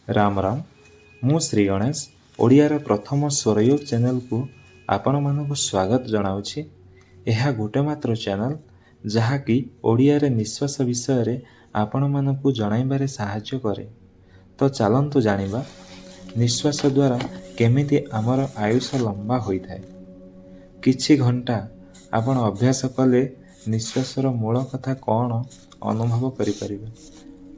राम राम मु श्री गणेश ओडियार प्रथम स्वरयोग चैनल को आपण मानक स्वागत जनाऊँगी। यह गोटे मात्र चैनल जहाँकि ओडियारे निश्वास विषय रे आपण मानक जनइबारे साहाय्य करे। तो चलतु जानिबा निश्वास द्वारा केमिति आमर आयुष लंबा होइथाए। किछि घंटा आपण अभ्यास कले निश्वासर मूल कथा कौन अनुभव करिपारिबे।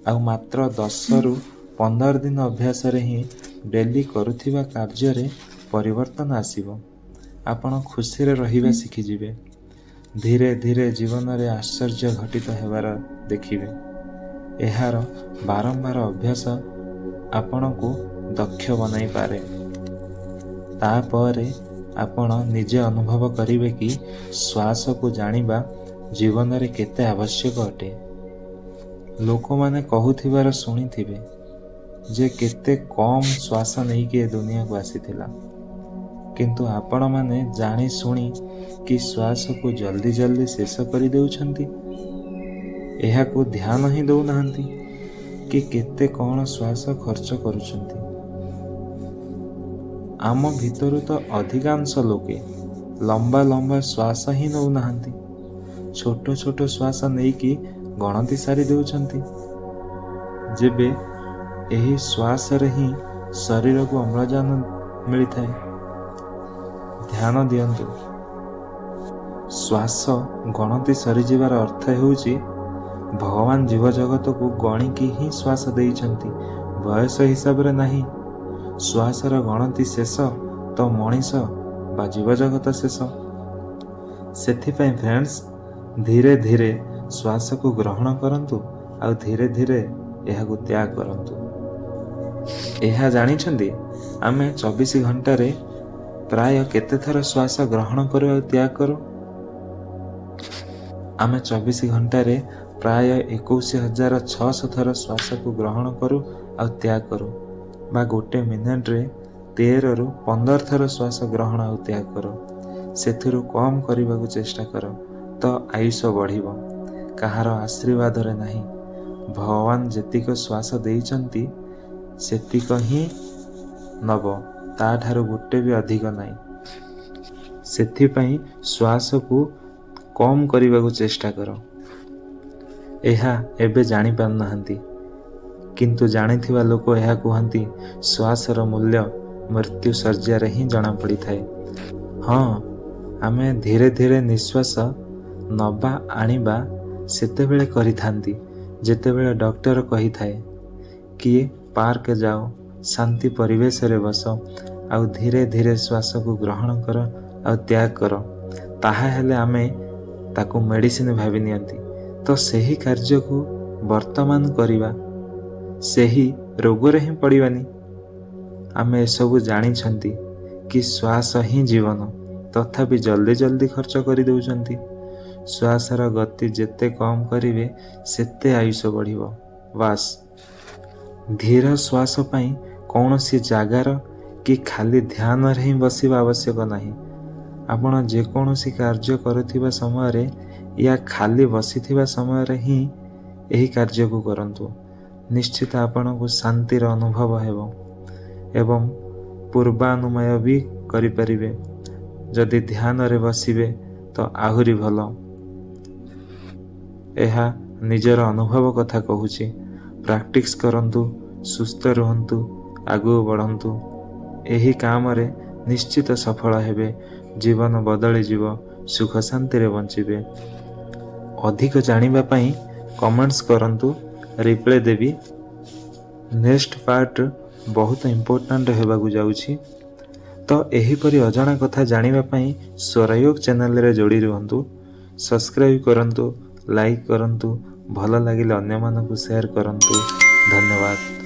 आ मात्र 10 रु 15 दिन अभ्यास रे ही डेली करुथिबा कार्य रे परिवर्तन आसीबो। आपण खुशी रे रहिबा शिखि जिवे। धीरे धीरे जीवन रे आश्चर्य घटित हेबार देखिबे। एहार बारंबार अभ्यास आपण को दक्ष बनाई पारे। तापरे आपण निजे अनुभव करिवे कि श्वास को जानिबा जीवन रे केते आवश्यक अटे। लोक माने कहूथिबार सुनिथिबे जे केते कम श्वास नहीं के दुनिया को आसीथिला, किंतु आपण माने जानी सुनी कि श्वास को जल्दी जल्दी शेष करि देउछंती। एहा को ध्यान ही दउ नाहंती कि केते कौन श्वास खर्च करुछंती। आम भितरु तो अधिकांश लोके लंबा लंबा श्वास ही नउ नाहंती। छोट छोट श्वास नहीं कि गणति सारी देउछंती। जेबे एही श्वास रे ही शरीर को अम्लजान मिली थाए। ध्यान दियंतु, श्वास गणति सरी जीवार अर्थ हेउची भगवान जीव जगत को गणिकी ही श्वास देइछंती, बयस हिसाब रे नहीं। श्वासर गणति शेष तो मनीष बा जीव जगत शेष। सेथिपाई फ्रेंड्स, धीरे धीरे श्वास को ग्रहण करंतु आ धीरे धीरे यह को त्याग करंतु। यह जानिछंती आमे 24 घंटा रे प्राय केते थर श्वास ग्रहण करू आ त्याग करू। आमे 24 घंटा रे प्राय 21,600 थर श्वास को ग्रहण करू आ त्याग करू। बा गोटे मिनिट रे 13 रु 15 थर श्वास ग्रहण आ त्याग करू। सेथिरु कम करबा को चेष्टा करो तो आयुष बढ़िबो। कहार आशीर्वाद रे नहीं। भगवान जेतिक श्वास देइचंती सेतिक ही नब, ता ठारू गुटे भी अधिक नहीं। सेथिपाई श्वास को कम करबा को चेष्टा करो। एहा एबे जानि पारनाहंती, किंतु जानिथिबा लोक एहा कहंती श्वासर मूल्य मृत्यु सर्जा रे ही जଣା पड़ी थाए। हाँ, आमे धीरे धीरे निश्वास नबा आनिबा सेतेबेले करिथांती जेतेबेले डॉक्टर कही थाए कि पार्क जाओ, शांति परिवेश रे बस आ धीरे धीरे श्वास को ग्रहण कर आ त्याग कर। ताहा हेले आमे ताकू मेडिसिन भाबी नियंती। तो सही कार्य को वर्तमान करिबा, सही रोग रे ही पड़िबानी। आमे ए सब जानी छंती कि श्वास ही जीवन, तथापि जल्दी जल्दी खर्च करि देउछंती। श्वासर गति जेते कम करिवे सेते आयुष बढ़िबो। बास धीर श्वास पाई कौनसी जागार कि खाली ध्यान रे ही बसिबा आवश्यक नहीं। आपण जे कौनसी कार्य करुथिबा समय रे या खाली बसिथिबा समय रे ही एही कार्य को करंतु। निश्चित आपण को शांतिर अनुभव हेबो एवं पूर्वानुमय भी करि परिबे। जदि ध्यान रे बसिबे तो आहुरी भलो। एहा निजर अनुभव कथा कहूची। प्रैक्टिस करंतु, सुस्थ रहंतु, आगु बढ़ंतु। एही काम रे निश्चित सफल हेबे। जीवन बदली जीव, सुख शांति रे बंचिबे। अधिक जानिबा पई कमेंट्स करंतु, रिप्लाई देबी। नेक्स्ट पार्ट बहुत इंपोर्टेंट हेबा को जाउची। तो एहीपरि अजाणा कथा जानिबा पई स्वरयोग चैनल रे जोड़ी रहंतु। सब्सक्राइब करंतु, लाइक करंतु, भल लागिले अन्य मानकु शेयर करंतु। धन्यवाद।